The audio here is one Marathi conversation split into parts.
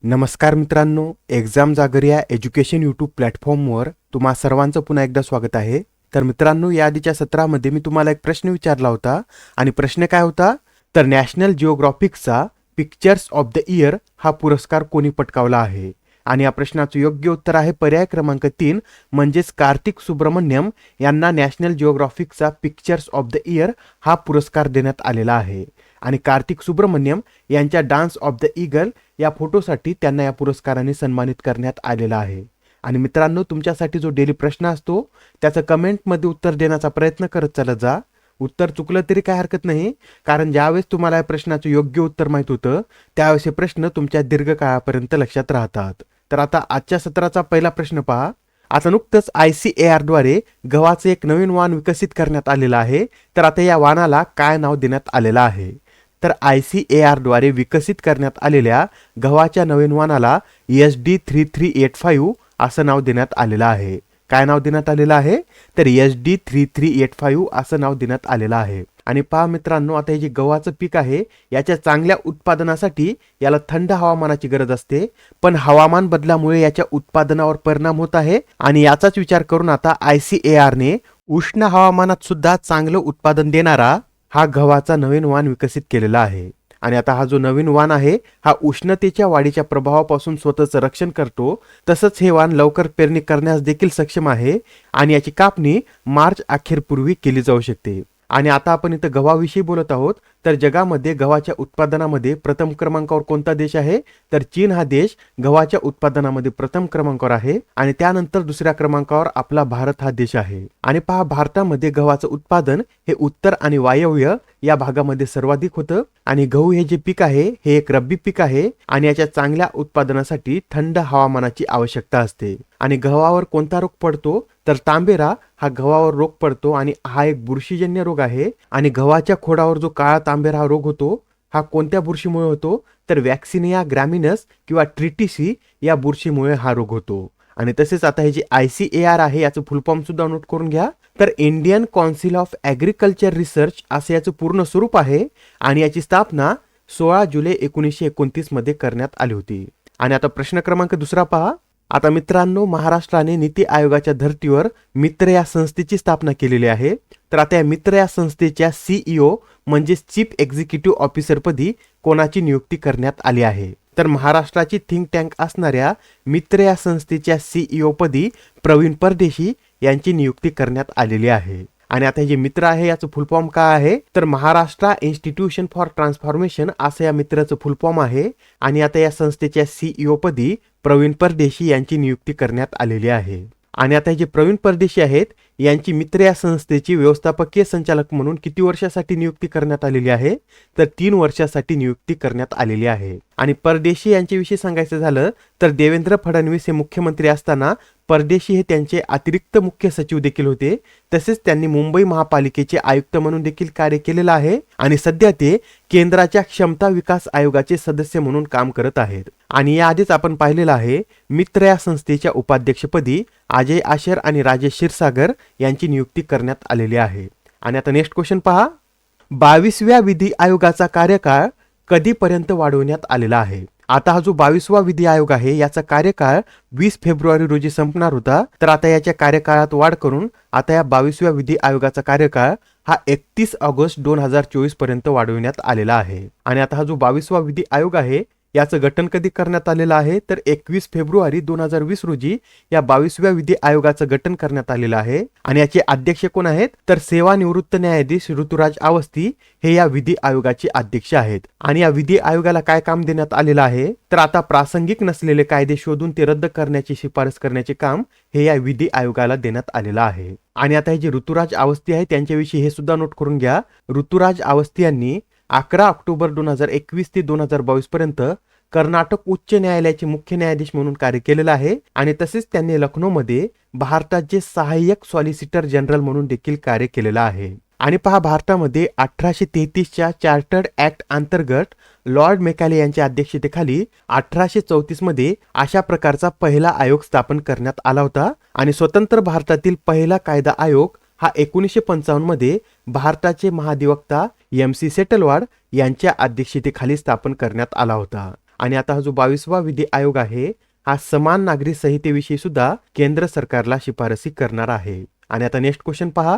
नमस्कार मित्रांनो, एक्झाम जागर या एज्युकेशन यूट्यूब प्लॅटफॉर्मवर तुम्हा सर्वांचं पुन्हा एकदा स्वागत आहे. तर मित्रांनो, या आधीच्या सत्रामध्ये मी तुम्हाला एक प्रश्न विचारला होता आणि प्रश्न काय होता? तर नॅशनल जिओग्राफिकचा पिक्चर्स ऑफ द इयर हा पुरस्कार कोणी पटकावला आहे? आणि या प्रश्नाचं योग्य उत्तर आहे पर्याय क्रमांक 3 म्हणजेच कार्तिक सुब्रमण्यम यांना नॅशनल जिओग्राफिकचा पिक्चर्स ऑफ द इयर हा पुरस्कार देण्यात आलेला आहे. आणि कार्तिक सुब्रमण्यम यांच्या डान्स ऑफ द ईगल या फोटोसाठी त्यांना या पुरस्काराने सन्मानित करण्यात आलेला आहे. आणि मित्रांनो, तुमच्यासाठी जो डेली प्रश्न असतो त्याचं कमेंटमध्ये उत्तर देण्याचा प्रयत्न करत चालत जा. उत्तर चुकलं तरी काय हरकत नाही, कारण ज्यावेळेस तुम्हाला या प्रश्नाचं योग्य उत्तर माहीत होतं त्यावेळेस हे प्रश्न तुमच्या दीर्घकाळापर्यंत लक्षात राहतात. तर आता आजच्या सत्राचा पहिला प्रश्न पहा. आता नुकतंच ICAR द्वारे गव्हाचं एक नवीन वाण विकसित करण्यात आलेलं आहे. तर आता या वाणाला काय नाव देण्यात आलेलं आहे? तर ICAR द्वारे विकसित करण्यात आलेल्या गव्हाच्या नवीन वाणाला SD3385 असं नाव देण्यात आलेलं आहे. काय नाव देण्यात आलेलं आहे? तर SD3385 असं नाव देण्यात आलेलं आहे. आणि पहा मित्रांनो, आता हे जे गव्हाचं पीक आहे याच्या चांगल्या उत्पादनासाठी याला थंड हवामानाची गरज असते, पण हवामान बदलामुळे याच्या उत्पादनावर परिणाम होत आहे. आणि याचाच विचार करून आता ICAR ने उष्ण हवामानात सुद्धा चांगलं उत्पादन देणारा हा गव्हाचा नवीन वाण विकसित केलेला आहे. आणि आता हा जो नवीन वाण आहे हा उष्णतेच्या वाढीच्या प्रभावापासून स्वतःचं रक्षण करतो. तसंच हे वाण लवकर पेरणी करण्यास देखील सक्षम आहे आणि याची कापणी मार्च अखेरपूर्वी केली जाऊ शकते. आणि आता आपण इथं गव्हाविषयी बोलत आहोत. तर जगामध्ये गव्हाच्या उत्पादनामध्ये प्रथम क्रमांकावर कोणता देश आहे? तर चीन हा देश गव्हाच्या उत्पादनामध्ये प्रथम क्रमांकावर आहे. आणि त्यानंतर दुसऱ्या क्रमांकावर आपला भारत हा देश आहे. आणि पहा, भारतामध्ये गव्हाचं उत्पादन हे उत्तर आणि वायव्य या भागामध्ये सर्वाधिक होतं. आणि गहू हे जे पीक आहे हे एक रब्बी पीक आहे आणि याच्या चांगल्या उत्पादनासाठी थंड हवामानाची आवश्यकता असते. आणि गव्हावर कोणता रोग पडतो? तर तांबेरा हा गव्हावर रोग पडतो आणि हा एक बुरशीजन्य रोग आहे. आणि गव्हाच्या खोडावर जो काळा तांबेरा हा रोग होतो हा कोणत्या बुरशीमुळे होतो? तर वॅक्सिनिया ग्रॅमिनस किंवा ट्रिटिसी या बुरशीमुळे हा रोग होतो. आणि तसेच आता हे जे ICAR आहे याचं फुल फॉर्म सुद्धा नोट करून घ्या. तर Indian council of agriculture research असं याचं पूर्ण स्वरूप आहे आणि याची स्थापना 16 जुलै 1929 मध्ये करण्यात आली होती. आणि आता प्रश्न क्रमांक दुसरा पहा. आता मित्रांनो, महाराष्ट्राने नीती आयोगाच्या धर्तीवर मित्र या संस्थेची स्थापना केलेली आहे. तर आता या मित्र या संस्थेच्या CEO म्हणजे चीफ एक्झिक्युटिव्ह ऑफिसर पदी कोणाची नियुक्ती करण्यात आली आहे? तर महाराष्ट्राची थिंक टँक असणाऱ्या मित्र या संस्थेच्या CEO पदी प्रवीण परदेशी यांची नियुक्ती करण्यात आलेली आहे. आणि आता हे जे मित्र आहे याचं फुल फॉर्म काय आहे? तर महाराष्ट्र इन्स्टिट्यूशन फॉर ट्रान्सफॉर्मेशन असं या मित्राचं फुल फॉर्म आहे. आणि आता या संस्थेच्या CEO पदी प्रवीण परदेशी यांची नियुक्ती करण्यात आलेली आहे. आणि आता हे जे प्रवीण परदेशी आहेत यांची मित्र या संस्थेची व्यवस्थापकीय संचालक म्हणून किती वर्षासाठी नियुक्ती करण्यात आलेली आहे? तर 3 वर्षासाठी नियुक्ती करण्यात आलेली आहे. आणि परदेशी यांच्याविषयी सांगायचं झालं तर देवेंद्र फडणवीस हे मुख्यमंत्री असताना परदेशी हे त्यांचे अतिरिक्त मुख्य सचिव देखील होते. तसेच त्यांनी मुंबई महापालिकेचे आयुक्त म्हणून देखील कार्य केलेलं आहे. आणि सध्या ते केंद्राच्या क्षमता विकास आयोगाचे सदस्य म्हणून काम करत आहेत. आणि याआधीच आपण पाहिलेलं आहे मित्र या संस्थेच्या उपाध्यक्षपदी अजय आशर आणि राजेश क्षीरसागर यांची नियुक्ती करण्यात आलेली आहे. आणि आता नेक्स्ट क्वेश्चन पहा. 22व्या विधी आयोगाचा कार्यकाळ कधीपर्यंत वाढवण्यात आलेला आहे? आता हा जो 22वा विधी आयोग आहे याचा कार्यकाळ 20 फेब्रुवारी रोजी संपणार होता. तर आता याच्या कार्यकाळात वाढ करून आता या 22व्या विधी आयोगाचा कार्यकाळ हा 31 ऑगस्ट 2024 पर्यंत वाढवण्यात आलेला आहे. आणि आता हा जो 22वा विधी आयोग आहे याचं गठन कधी करण्यात आलेलं आहे? तर 21 फेब्रुवारी 2020 रोजी या 22व्या विधी आयोगाचं गठन करण्यात आलेलं आहे. आणि याचे अध्यक्ष कोण आहेत? तर सेवानिवृत्त न्यायाधीश ऋतुराज अवस्थी हे या विधी आयोगाचे अध्यक्ष आहेत. आणि या विधी आयोगाला काय काम देण्यात आलेलं आहे? तर आता प्रासंगिक नसलेले कायदे शोधून ते रद्द करण्याची शिफारस करण्याचे काम हे या विधी आयोगाला देण्यात आलेलं आहे. आणि आता हे जे ऋतुराज अवस्थी आहे त्यांच्याविषयी हे सुद्धा नोट करून घ्या. ऋतुराज अवस्थी यांनी 11 ऑक्टोबर 2021 ते 2022 पर्यंत कर्नाटक उच्च न्यायालयाचे मुख्य न्यायाधीश म्हणून कार्य केलेलं आहे. आणि तसेच त्यांनी लखनौमध्ये भारताचे सहाय्यक सॉलिसिटर जनरल म्हणून देखील कार्य केलेलं आहे. आणि पहा, भारतामध्ये 1833च्या चार्टर्ड ऍक्ट अंतर्गत लॉर्ड मेकाले यांच्या अध्यक्षतेखाली 1834 मध्ये अशा प्रकारचा पहिला आयोग स्थापन करण्यात आला होता. आणि स्वतंत्र भारतातील पहिला कायदा आयोग हा 1955 मध्ये भारताचे महाधिवक्ता MC सेटलवाड यांच्या अध्यक्षतेखाली स्थापन करण्यात आला होता. आणि आता हा जो 22वा विधी आयोग आहे हा समान नागरी संहितेविषयी सुद्धा केंद्र सरकारला शिफारसी करणार आहे. आणि आता नेक्स्ट क्वेश्चन पहा.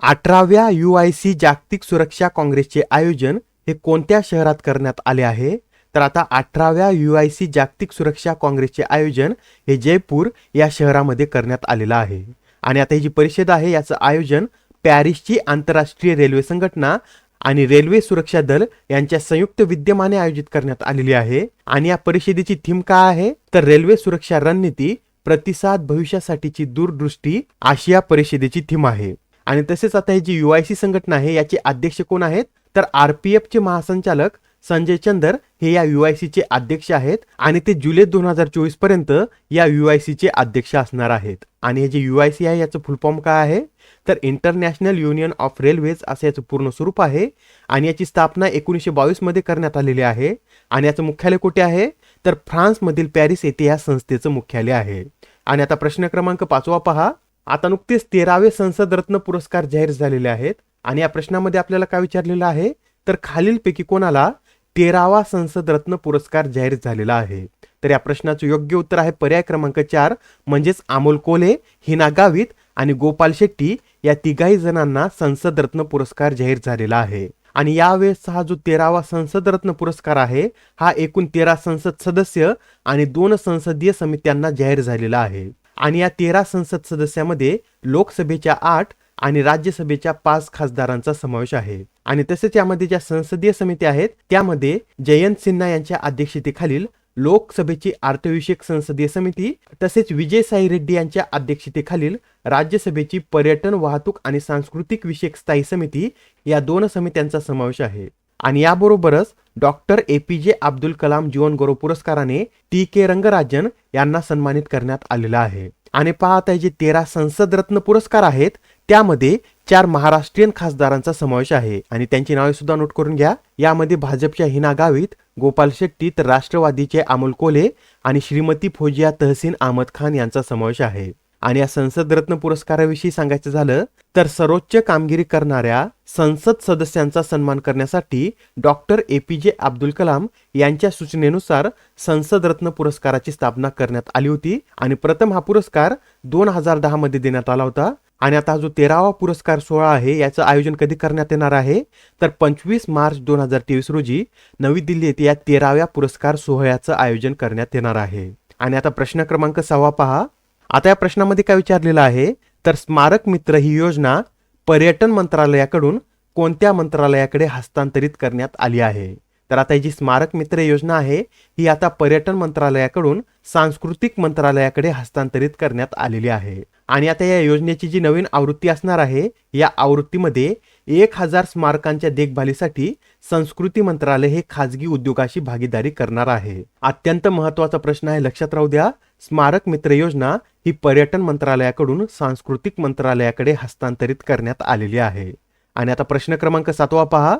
18व्या UIC जागतिक सुरक्षा काँग्रेसचे आयोजन हे कोणत्या शहरात करण्यात आले आहे? तर आता 18व्या UIC जागतिक सुरक्षा काँग्रेसचे आयोजन हे जयपूर या शहरामध्ये करण्यात आलेलं आहे. आणि आता ही जी परिषद आहे याचं आयोजन पॅरिसची आंतरराष्ट्रीय रेल्वे संघटना आणि रेल्वे सुरक्षा दल यांच्या संयुक्त विद्यमाने आयोजित करण्यात आलेली आहे. आणि या परिषदेची थीम काय आहे? तर रेल्वे सुरक्षा रणनीती प्रतिसाद भविष्यासाठीची दूरदृष्टी अशी या परिषदेची थीम आहे. आणि तसेच आता ही जी UIC संघटना आहे याचे अध्यक्ष कोण आहेत? तर RPF चे महासंचालक संजय चंदर हे या UIC चे अध्यक्ष आहेत आणि ते जुलै 2024 पर्यंत या UIC चे अध्यक्ष असणार आहेत. आणि हे जे UIC आहे याचं फुल फॉर्म काय आहे? तर इंटरनॅशनल युनियन ऑफ रेल्वेज असं याचं पूर्ण स्वरूप आहे. आणि याची स्थापना 1922 मध्ये करण्यात आलेली आहे. आणि याचं मुख्यालय कुठे आहे? तर फ्रान्समधील पॅरिस येथे या संस्थेचं मुख्यालय आहे. आणि आता प्रश्न क्रमांक 5 पहा. आता नुकतेच 13वे संसद रत्न पुरस्कार जाहीर झालेले आहेत. आणि या प्रश्नामध्ये आपल्याला काय विचारलेलं आहे? तर खालीलपैकी कोणाला 13वा संसद रत्न पुरस्कार जाहीर झालेला आहे? तर या प्रश्नाचं योग्य उत्तर आहे पर्याय क्रमांक 4 म्हणजेच अमोल कोल्हे, हिना गावित आणि गोपाल शेट्टी या तिघाही जणांना संसद रत्न पुरस्कार जाहीर झालेला आहे. आणि यावेळेस हा जो 13वा संसद रत्न पुरस्कार आहे हा एकूण 13 संसद सदस्य आणि 2 संसदीय समित्यांना जाहीर झालेला आहे. आणि या 13 संसद सदस्यामध्ये लोकसभेच्या 8 आणि राज्यसभेच्या 5 खासदारांचा समावेश आहे. आणि तसेच यामध्ये ज्या संसदीय समित्या आहेत त्यामध्ये जयंत सिन्हा यांच्या अध्यक्षतेखालील लोकसभेची अर्थविषयक संसदीय समिती तसेच विजयसाई रेड्डी यांच्या अध्यक्षतेखालील राज्यसभेची पर्यटन, वाहतूक आणि सांस्कृतिक विषयक स्थायी समिती या 2 समित्यांचा समावेश आहे. आणि याबरोबरच डॉक्टर APJ अब्दुल कलाम जीवन गौरव पुरस्काराने TK रंगराजन यांना सन्मानित करण्यात आलेला आहे. आणि पाहत आहे जे 13 संसद रत्न पुरस्कार आहेत त्यामध्ये 4 महाराष्ट्रीयन खासदारांचा समावेश आहे. आणि त्यांची नावे सुद्धा नोट करून घ्या. यामध्ये भाजपच्या हिना गावित, गोपाल शेट्टी, तर राष्ट्रवादीचे अमोल कोल्हे आणि श्रीमती फौजिया तहसीन अहमद खान यांचा समावेश आहे. आणि या संसद रत्न पुरस्काराविषयी सांगायचं झालं तर सर्वोच्च कामगिरी करणाऱ्या संसद सदस्यांचा सन्मान करण्यासाठी डॉक्टर APJ अब्दुल कलाम यांच्या सूचनेनुसार संसद रत्न पुरस्काराची स्थापना करण्यात आली होती. आणि प्रथम हा पुरस्कार 2010 मध्ये देण्यात आला होता. आणि आता जो 13वा पुरस्कार सोहळा आहे याचं आयोजन कधी करण्यात येणार आहे? तर 25 मार्च 2023 रोजी नवी दिल्ली येथे या 13व्या पुरस्कार सोहळ्याचं आयोजन करण्यात येणार आहे. आणि आता प्रश्न क्रमांक 6 पहा. आता या प्रश्नामध्ये काय विचारलेलं आहे? तर स्मारक मित्र ही योजना पर्यटन मंत्रालयाकडून कोणत्या मंत्रालयाकडे हस्तांतरित करण्यात आली आहे? तर आता ही जी स्मारक मित्र योजना आहे ही आता पर्यटन मंत्रालयाकडून सांस्कृतिक मंत्रालयाकडे हस्तांतरित करण्यात आलेली आहे. आणि आता या योजनेची जी नवीन आवृत्ती असणार आहे या आवृत्तीमध्ये 1000 स्मारकांच्या देखभालीसाठी संस्कृती मंत्रालय हे खाजगी उद्योगाशी भागीदारी करणार आहे. अत्यंत महत्त्वाचा प्रश्न आहे, लक्षात राहू द्या. स्मारक मित्र योजना ही पर्यटन मंत्रालयाकडून सांस्कृतिक मंत्रालयाकडे हस्तांतरित करण्यात आलेली आहे. आणि आता प्रश्न क्रमांक 7 पहा.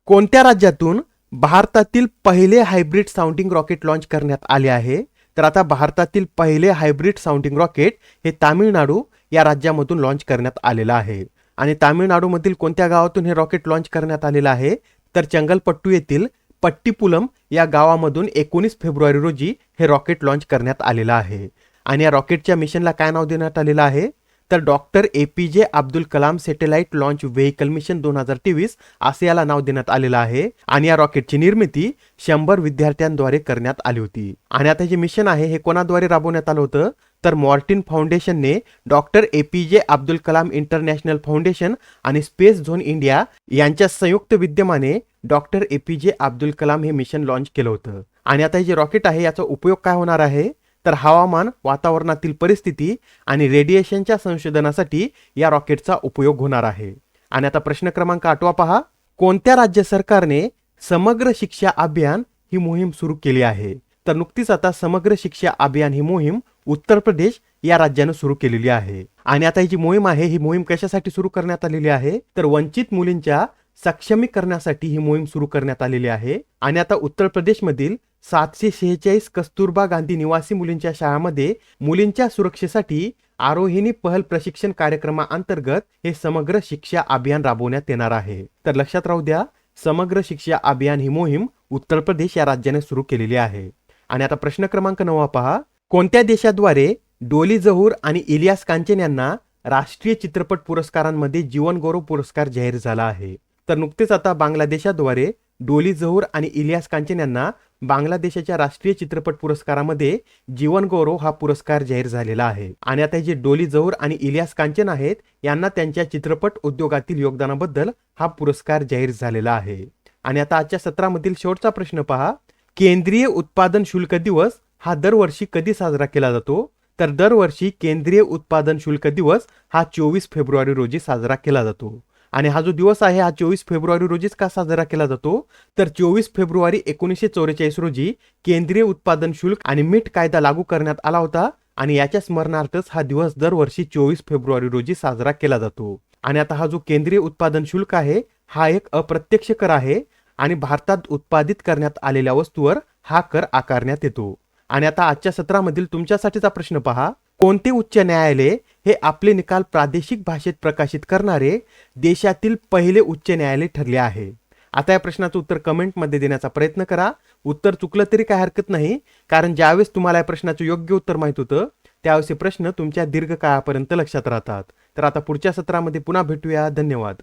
कोणत्या राज्यातून भारतातील पहिले हायब्रिड साऊंडिंग रॉकेट लॉन्च करण्यात आले आहे? तर आता भारतातील पहिले हायब्रिड साऊंडिंग रॉकेट हे तामिळनाडू या राज्यामधून लॉन्च करण्यात आलेलं आहे. आणि तामिळनाडूमधील कोणत्या गावातून हे रॉकेट लॉन्च करण्यात आलेलं आहे? तर चंगलपट्टू येथील पट्टीपुलम या गावामधून 19 फेब्रुवारी रोजी हे रॉकेट लॉन्च करण्यात आलेलं आहे. आणि या रॉकेटच्या मिशनला काय नाव देण्यात आलेलं आहे? तर doctor APJ Abdul Kalam satellite launch vehicle mission 2023 असे याला नाव देण्यात आलेलं आहे. आणि या रॉकेटची निर्मिती 100 विद्यार्थ्यांद्वारे करण्यात आली होती. आणि आता जे मिशन आहे हे कोणाद्वारे राबवण्यात आलं होतं? तर मॉर्टिन फाउंडेशनने doctor APJ Abdul Kalam international foundation आणि स्पेस झोन इंडिया यांच्या संयुक्त विद्यमाने डॉक्टर APJ अब्दुल कलाम हे मिशन लॉन्च केलं होतं. आणि आता हे जे रॉकेट आहे याचा उपयोग काय होणार आहे? तर हवामान, वातावरणातील परिस्थिती आणि रेडिएशनच्या संशोधनासाठी या रॉकेटचा उपयोग होणार आहे. आणि आता प्रश्न क्रमांक 8 पहा. कोणत्या राज्य सरकारने समग्र शिक्षा अभियान ही मोहीम सुरू केली आहे? तर नुकतीच आता समग्र शिक्षा अभियान ही मोहीम उत्तर प्रदेश या राज्यानं सुरू केलेली आहे. आणि आता ही जी मोहीम आहे ही मोहीम कशासाठी सुरू करण्यात आलेली आहे? तर वंचित मुलींच्या सक्षमीकरणासाठी ही मोहीम सुरू करण्यात आलेली आहे. आणि आता उत्तर प्रदेशमधील 746 कस्तुरबा गांधी निवासी मुलींच्या शाळांमध्ये मुलींच्या सुरक्षेसाठी आरोहिणी पहल प्रशिक्षण कार्यक्रमाअंतर्गत हे समग्र शिक्षा अभियान राबवण्यात येणार आहे. तर लक्षात राहू द्या, समग्र शिक्षा अभियान ही मोहीम उत्तर प्रदेश या राज्याने सुरू केलेली आहे. आणि आता प्रश्न क्रमांक 9 पहा. कोणत्या देशाद्वारे डोली जहूर आणि इलियास कांचन यांना राष्ट्रीय चित्रपट पुरस्कारांमध्ये जीवनगौरव पुरस्कार जाहीर झाला आहे? तर नुकतेच आता बांगलादेशाद्वारे डोली जहूर आणि इलियास कांचन यांना बांगलादेशाच्या राष्ट्रीय चित्रपट पुरस्कारामध्ये जीवनगौरव हा पुरस्कार जाहीर झालेला आहे. आणि आता हे जे डोली जहूर आणि इलियास कांचन आहेत यांना त्यांच्या चित्रपट उद्योगातील योगदानाबद्दल हा पुरस्कार जाहीर झालेला आहे. आणि आता आजच्या सत्रामधील शेवटचा प्रश्न पहा. केंद्रीय उत्पादन शुल्क दिवस हा दरवर्षी कधी साजरा केला जातो? तर दरवर्षी केंद्रीय उत्पादन शुल्क दिवस हा 24 फेब्रुवारी रोजी साजरा केला जातो. आणि हा जो दिवस आहे हा 24 फेब्रुवारी रोजीच का साजरा केला जातो? तर 24 फेब्रुवारी 1944 रोजी केंद्रीय उत्पादन शुल्क आणि मीठ कायदा लागू करण्यात आला होता आणि याच्या स्मरणार्थच हा दिवस दरवर्षी 24 फेब्रुवारी रोजी साजरा केला जातो. आणि आता हा जो केंद्रीय उत्पादन शुल्क आहे हा एक अप्रत्यक्ष कर आहे आणि भारतात उत्पादित करण्यात आलेल्या वस्तूवर हा कर आकारण्यात येतो. आणि आता आजच्या सत्रामधील तुमच्यासाठीचा प्रश्न पहा. कोणते उच्च न्यायालय हे आपले निकाल प्रादेशिक भाषेत प्रकाशित करणारे देशातील पहिले उच्च न्यायालय ठरले आहे? आता या प्रश्नाचं उत्तर कमेंटमध्ये देण्याचा प्रयत्न करा. उत्तर चुकलं तरी काय हरकत नाही, कारण ज्यावेळेस तुम्हाला या प्रश्नाचं योग्य उत्तर माहित होतं त्यावेळेस हे प्रश्न तुमच्या दीर्घकाळापर्यंत लक्षात राहतात. तर आता पुढच्या सत्रामध्ये पुन्हा भेटूया. धन्यवाद.